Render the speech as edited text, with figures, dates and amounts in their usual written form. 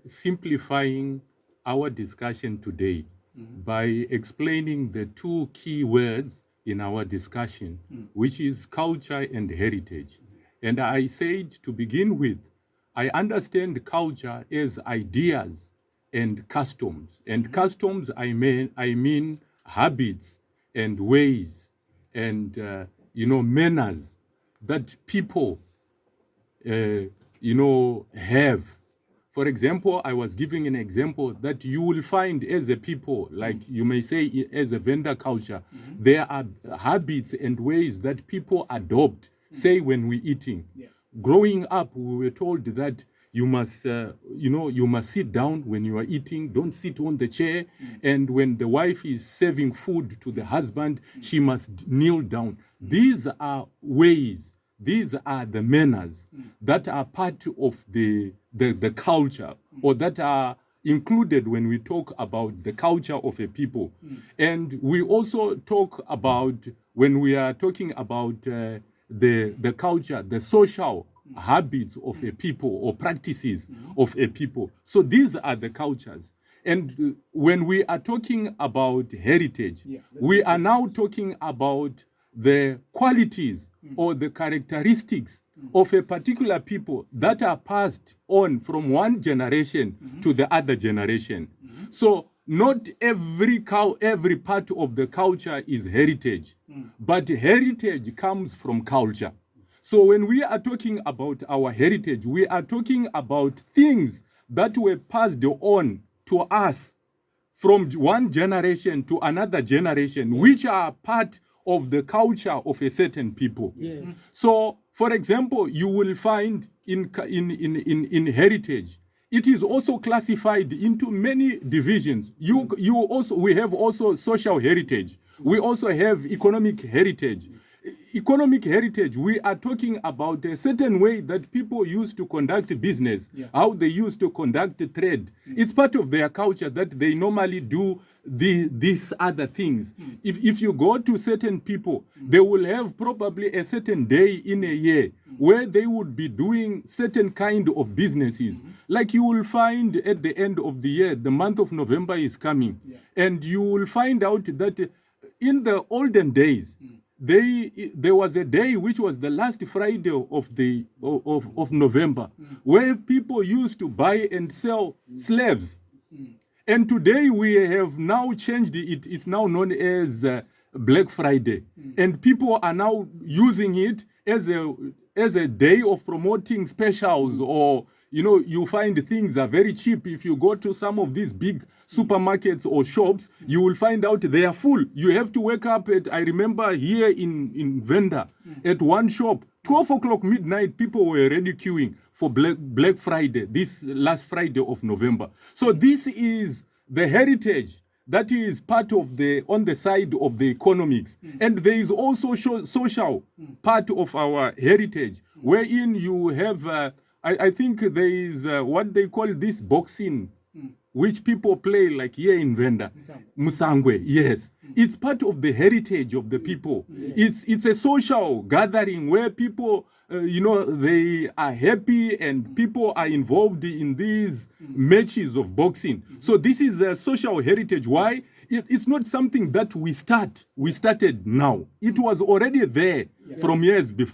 simplifying our discussion today by explaining the two key words in our discussion, which is culture and heritage. And I said to begin with, I understand culture as ideas and customs. And customs, I mean habits and ways and manners that people have. For example, I was giving an example that you will find as a people, like you may say as a Venda culture, there are habits and ways that people adopt, say when we're eating. Yeah. Growing up, we were told that you must, you must sit down when you are eating, don't sit on the chair. And when the wife is serving food to the husband, she must kneel down. These are ways. These are the manners that are part of the culture, or that are included when we talk about the culture of a people. And we also talk about, when we are talking about the culture, the social habits of a people or practices of a people. So these are the cultures. And when we are talking about heritage, we are now talking about the qualities or the characteristics of a particular people that are passed on from one generation to the other generation. So not every part of the culture is heritage, but heritage comes from culture. So when we are talking about our heritage, we are talking about things that were passed on to us from one generation to another generation, which are part of the culture of a certain people. Yes. So, for example, you will find in heritage, it is also classified into many divisions. We have also social heritage. We also have economic heritage. Economic heritage, we are talking about a certain way that people used to conduct business, how they used to conduct trade. It's part of their culture that they normally do these other things. If you go to certain people, they will have probably a certain day in a year where they would be doing certain kind of businesses. Like you will find at the end of the year, the month of November is coming, and you will find out that in the olden days, there was a day which was the last Friday of November, where people used to buy and sell slaves. And today we have now changed it. It's now known as Black Friday. And people are now using it as a day of promoting specials, or you find things are very cheap. If you go to some of these big supermarkets or shops, you will find out they are full. You have to wake up I remember here in Venda, at one shop, 12 o'clock midnight, people were already queuing for Black Friday, this last Friday of November. So this is the heritage that is part of on the side of the economics. And there is also social part of our heritage, wherein you have, I think there is what they call this boxing, which people play like here in Venda. Musangwe, yes. It's part of the heritage of the people. Yes. It's a social gathering where people, they are happy and people are involved in these matches of boxing. So this is a social heritage. Why? It's not something that we started now. It was already there from years before.